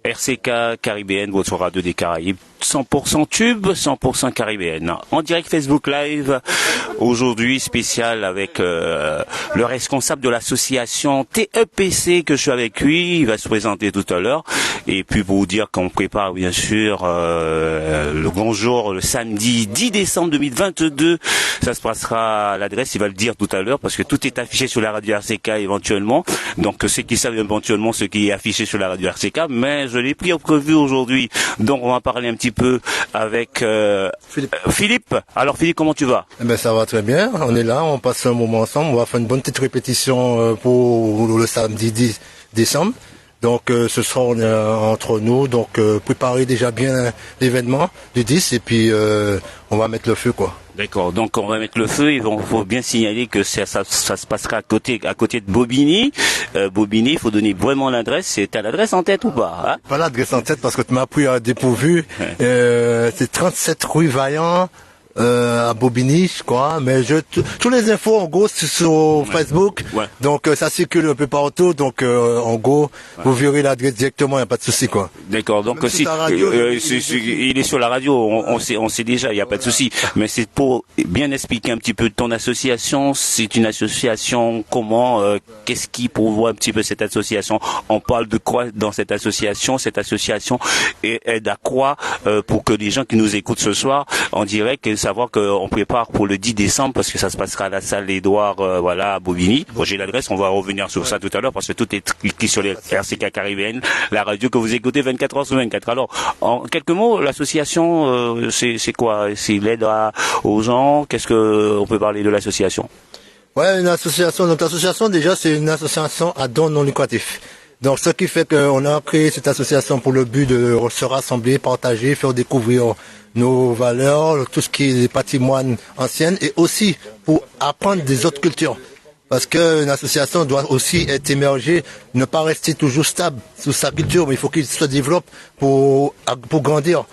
RCK Caribéenne, votre radio des Caraïbes. 100% tube, 100% caribéenne. En direct Facebook Live, aujourd'hui spécial avec le responsable de l'association TEPC que je suis avec lui, il va se présenter tout à l'heure. Et puis pour vous dire qu'on prépare bien sûr le grand jour, le samedi 10 décembre 2022, ça se passera à l'adresse, il va le dire tout à l'heure parce que tout est affiché sur la radio RCK éventuellement. Donc ceux qui savent éventuellement ce qui est affiché sur la radio RCK, mais je l'ai pris au prévu aujourd'hui. Donc on va parler un petit peu avec Philippe. Alors Philippe, comment tu vas? Eh ben, ça va très bien, on est là, on passe un moment ensemble, on va faire une bonne petite répétition pour le samedi 10 décembre. Donc ce sera entre nous, donc préparez déjà bien l'événement du 10 et puis on va mettre le feu quoi. D'accord, donc on va mettre le feu et il faut bien signaler que ça se passera à côté de Bobigny. Bobigny, il faut donner vraiment l'adresse. T'as l'adresse en tête ou pas hein? Pas l'adresse en tête parce que tu m'as pris à dépourvu. C'est 37 rue Vaillant. À Bobigny, je crois, mais tous les infos en gros sur Facebook, donc ça circule un peu partout, donc en gros vous verrez l'adresse directement, il n'y a pas de souci quoi. D'accord, donc si il est sur la radio, on sait déjà, il n'y a pas de souci, mais c'est pour bien expliquer un petit peu ton association. C'est une association comment, qu'est-ce qui pourvoit un petit peu cette association? On parle de quoi dans cette association? Cette association aide à quoi pour que les gens qui nous écoutent ce soir en direct savoir qu'on prépare pour le 10 décembre parce que ça se passera à la salle Édouard voilà à Bobigny. Bon, j'ai l'adresse, on va revenir sur ça tout à l'heure parce que tout est écrit sur les RCK Caribéenne, la radio que vous écoutez 24 heures sur 24. Alors, en quelques mots, l'association c'est quoi? C'est l'aide aux gens. Qu'est-ce que on peut parler de l'association? Ouais, une association. Notre association déjà c'est une association à don non lucratif. Donc ce qui fait qu'on a créé cette association pour le but de se rassembler, partager, faire découvrir nos valeurs, tout ce qui est patrimoine ancien et aussi pour apprendre des autres cultures. Parce qu'une association doit aussi être émergée, ne pas rester toujours stable sous sa culture, mais il faut qu'il se développe pour grandir.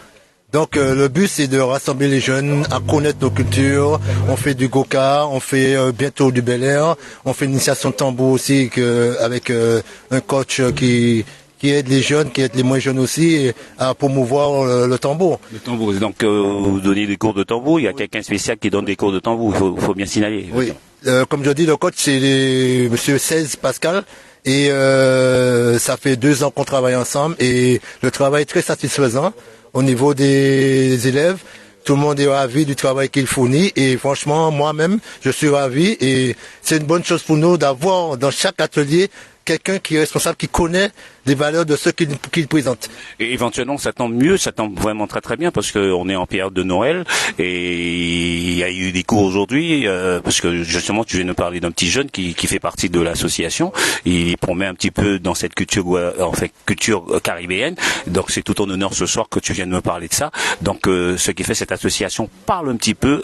Donc le but c'est de rassembler les jeunes à connaître nos cultures. On fait du goka, on fait bientôt du Bel Air, on fait une initiation de tambour aussi avec un coach qui aide les jeunes, qui aide les moins jeunes aussi à promouvoir le tambour. Le tambour, donc vous donnez des cours de tambour, il y a quelqu'un spécial qui donne des cours de tambour, il faut bien signaler. Oui, comme je dis, le coach c'est Monsieur 16 Pascal. Et ça fait 2 ans qu'on travaille ensemble et le travail est très satisfaisant. Au niveau des élèves, tout le monde est ravi du travail qu'il fournit et franchement, moi-même, je suis ravi et c'est une bonne chose pour nous d'avoir dans chaque atelier quelqu'un qui est responsable, qui connaît les valeurs de ceux qu'il présente. Et éventuellement, ça tombe mieux, ça tombe vraiment très très bien parce qu'on est en période de Noël et il y a eu des cours aujourd'hui parce que justement, tu viens de parler d'un petit jeune qui fait partie de l'association. Il promet un petit peu dans cette culture, culture caribéenne. Donc c'est tout en honneur ce soir que tu viens de me parler de ça. Donc ce qui fait cette association parle un petit peu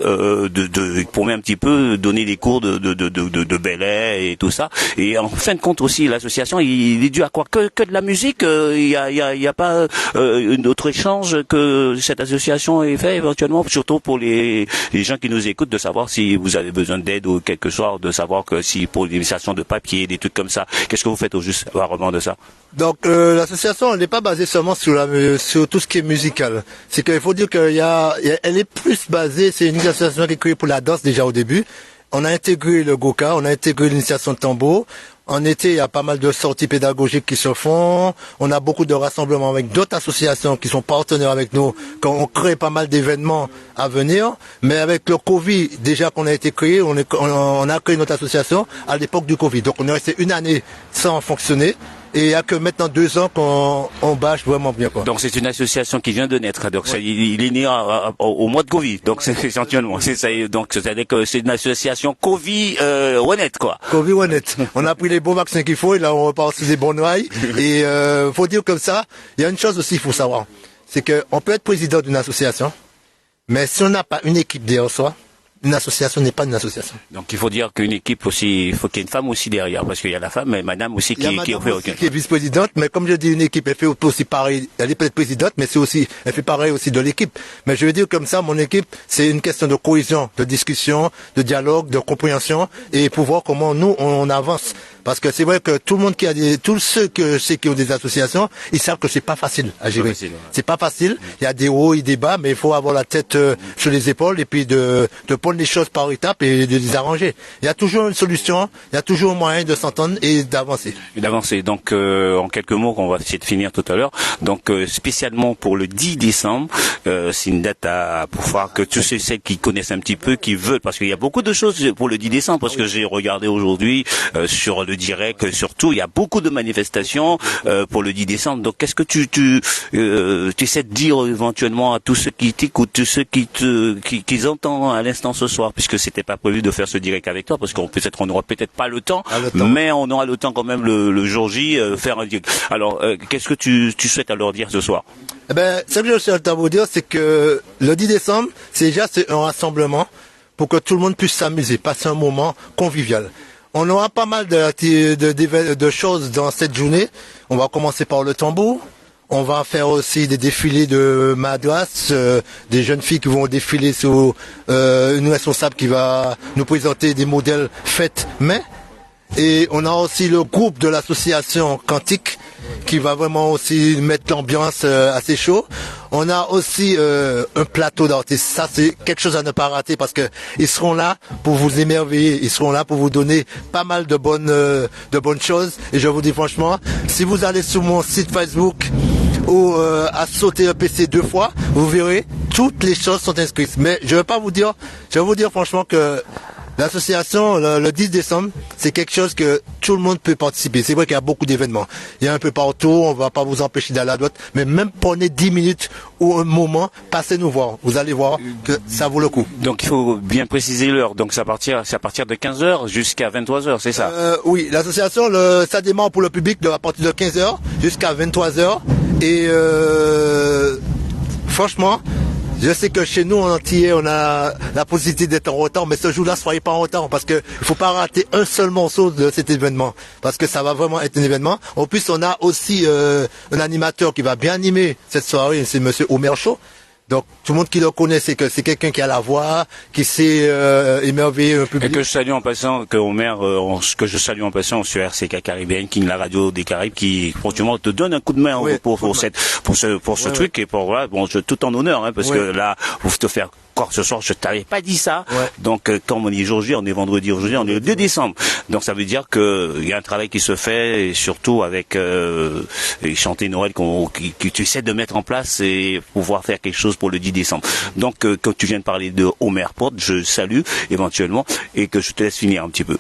promet un petit peu donner des cours de ballet et tout ça. Et en fin de compte aussi, l'association, il est dû à quoi? Que de la musique, il y a pas d'autre échange que cette association est fait éventuellement, surtout pour les gens qui nous écoutent, de savoir si vous avez besoin d'aide ou quelque chose, de savoir que si pour l'initiation de papier, des trucs comme ça, qu'est-ce que vous faites au juste vraiment de ça? Donc l'association, elle n'est pas basée seulement sur tout ce qui est musical. C'est qu'il faut dire elle est plus basée, c'est une association qui est créée pour la danse déjà au début. On a intégré le goka, on a intégré l'initiation de tambour. En été, il y a pas mal de sorties pédagogiques qui se font. On a beaucoup de rassemblements avec d'autres associations qui sont partenaires avec nous. Quand on crée pas mal d'événements à venir. Mais avec le Covid, déjà qu'on a été créé, on a créé notre association à l'époque du Covid. Donc on est resté 1 année sans fonctionner. Et il n'y a que maintenant 2 ans qu'on bâche vraiment bien, quoi. Donc c'est une association qui vient de naître. Donc il est né au mois de Covid. Donc c'est essentiellement, c'est ça. Donc c'est-à-dire que c'est une association Covid honnête, quoi. Covid honnête. On a pris les bons vaccins qu'il faut et là on repart sur des bonnes rails. Et faut dire comme ça. Il y a une chose aussi, il faut savoir, c'est que on peut être président d'une association, mais si on n'a pas une équipe derrière soi, une association n'est pas une association. Donc il faut dire qu'une équipe aussi, il faut qu'il y ait une femme aussi derrière, parce qu'il y a la femme, mais madame aussi qui est vice-présidente, mais comme je dis, une équipe, elle fait aussi pareil, elle est peut-être présidente, mais c'est aussi, elle fait pareil aussi de l'équipe. Mais je veux dire comme ça, mon équipe, c'est une question de cohésion, de discussion, de dialogue, de compréhension, et pour voir comment nous, on avance. Parce que c'est vrai que tout le monde tous ceux que je sais qui ont des associations, ils savent que c'est pas facile à gérer. C'est pas facile. Il y a des hauts et des bas, mais il faut avoir la tête sur les épaules et puis de prendre les choses par étapes et de les arranger. Il y a toujours une solution, il y a toujours un moyen de s'entendre et d'avancer. Donc, en quelques mots, qu'on va essayer de finir tout à l'heure. Donc, spécialement pour le 10 décembre, c'est une date pour voir que tous celles qui connaissent un petit peu, qui veulent, parce qu'il y a beaucoup de choses pour le 10 décembre, parce que j'ai regardé aujourd'hui sur le direct, surtout, il y a beaucoup de manifestations pour le 10 décembre. Donc, qu'est-ce que tu essaies de dire éventuellement à tous ceux qui t'écoutent, tous ceux qui entendent à l'instant ce soir, puisque c'était pas prévu de faire ce direct avec toi, parce qu'on n'aura peut-être pas le temps, mais on aura le temps quand même le jour J faire un direct. Alors, qu'est-ce que tu souhaites à leur dire ce soir? Eh ben, ce que je souhaite à vous dire, c'est que le 10 décembre, c'est un rassemblement pour que tout le monde puisse s'amuser, passer un moment convivial. On aura pas mal de choses dans cette journée. On va commencer par le tambour. On va faire aussi des défilés de madras, des jeunes filles qui vont défiler sur une responsable qui va nous présenter des modèles faits main. Et on a aussi le groupe de l'association Quantique qui va vraiment aussi mettre l'ambiance assez chaud. On a aussi un plateau d'artistes. Ça, c'est quelque chose à ne pas rater parce que ils seront là pour vous émerveiller. Ils seront là pour vous donner pas mal de bonnes choses. Et je vous dis franchement, si vous allez sur mon site Facebook ou à sauter un PC 2 fois, vous verrez, toutes les choses sont inscrites. Mais je vais vous dire franchement que l'association, le 10 décembre, c'est quelque chose que tout le monde peut participer. C'est vrai qu'il y a beaucoup d'événements. Il y a un peu partout, on va pas vous empêcher d'aller à droite, mais même prenez 10 minutes ou un moment, passez nous voir. Vous allez voir que ça vaut le coup. Donc il faut bien préciser l'heure. Donc c'est à partir de 15h jusqu'à 23h, c'est ça? Oui, l'association, ça démarre pour le public à partir de 15h jusqu'à 23h. Et franchement, je sais que chez nous en entier, on a la possibilité d'être en retard, mais ce jour-là, soyez pas en retard parce que il faut pas rater un seul morceau de cet événement parce que ça va vraiment être un événement. En plus, on a aussi un animateur qui va bien animer cette soirée, c'est Monsieur Omer Chaud. Donc tout le monde qui le connaît, c'est que c'est quelqu'un qui a la voix, qui sait émerveiller un public. Et que je salue en passant, je salue en passant sur RCK Caribbean, King, la radio des Caraïbes, qui franchement te donne un coup de main pour ce truc et pour voilà, bon, tout en honneur, hein, parce que là, vous te faire encore ce soir, je t'avais pas dit ça. Donc comme on est aujourd'hui, on est vendredi aujourd'hui, on est le 2 décembre. Donc ça veut dire que il y a un travail qui se fait, et surtout avec chanter Noël que tu essaies de mettre en place et pouvoir faire quelque chose pour le 10 décembre. Donc quand tu viens de parler de Homer Porte, je salue éventuellement et que je te laisse finir un petit peu.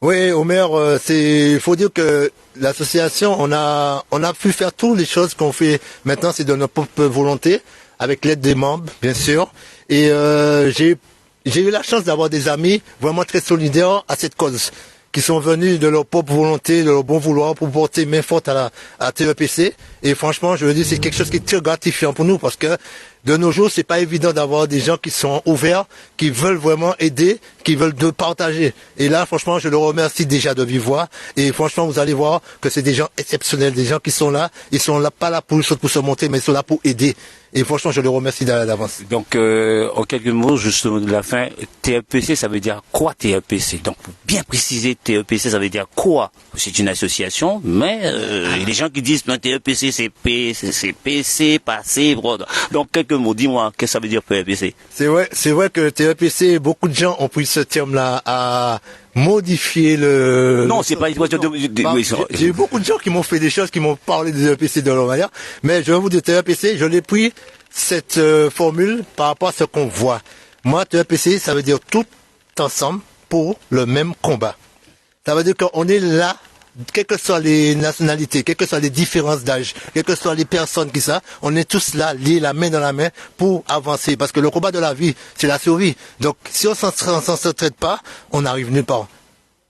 Oui, Homer, il faut dire que l'association, on a pu faire toutes les choses qu'on fait maintenant, c'est de notre propre volonté, avec l'aide des membres, bien sûr. Et j'ai eu la chance d'avoir des amis vraiment très solidaires à cette cause, qui sont venus de leur propre volonté, de leur bon vouloir pour porter main forte à TEPC. Et franchement, je veux dire, c'est quelque chose qui est très gratifiant pour nous parce que de nos jours, c'est pas évident d'avoir des gens qui sont ouverts, qui veulent vraiment aider, qui veulent partager. Et là, franchement, je le remercie déjà de vive voix. Et franchement, vous allez voir que c'est des gens exceptionnels, des gens qui sont là. Ils sont là, pas là pour se monter, mais ils sont là pour aider. Et franchement, je le remercie d'avance. Donc, en quelques mots, juste de la fin, TEPC, ça veut dire quoi TEPC? Donc, pour bien préciser, TEPC, ça veut dire quoi? C'est une association, mais il y a des gens qui disent, non, TEPC, c'est PC, passé, broda. Donc, quelques mots, dis-moi, qu'est-ce que ça veut dire TEPC? C'est vrai que TEPC, beaucoup de gens ont pris ce terme-là à modifier le... Non, c'est pas une question de... J'ai eu beaucoup de gens qui m'ont fait des choses, qui m'ont parlé de TEPC de leur manière, mais je vais vous dire, TEPC, je l'ai pris cette formule par rapport à ce qu'on voit. Moi, TEPC, ça veut dire tout ensemble pour le même combat. Ça veut dire qu'on est là, quelles que soient les nationalités, quelles que soient les différences d'âge, quelles que soient les personnes qui ça, on est tous là, liés la main dans la main pour avancer. Parce que le combat de la vie, c'est la survie. Donc, si on s'en traite pas, on n'arrive nulle part.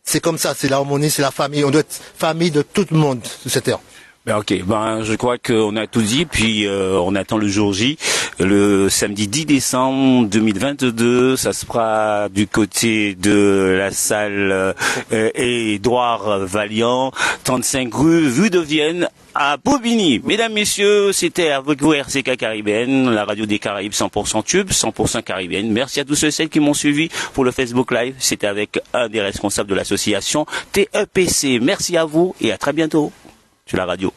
C'est comme ça, c'est l'harmonie, c'est la famille. On doit être famille de tout le monde sur cette terre. Ben ok, je crois qu'on a tout dit, puis on attend le jour J. le samedi 10 décembre 2022. Ça se fera du côté de la salle Édouard Valiant, 35 rue de Vienne, à Bobigny. Mesdames, messieurs, c'était avec vous RCK Caribbean, la radio des Caraïbes 100% tube, 100% caribéenne. Merci à tous ceux et celles qui m'ont suivi pour le Facebook Live. C'était avec un des responsables de l'association TEPC. Merci à vous et à très bientôt sur la radio.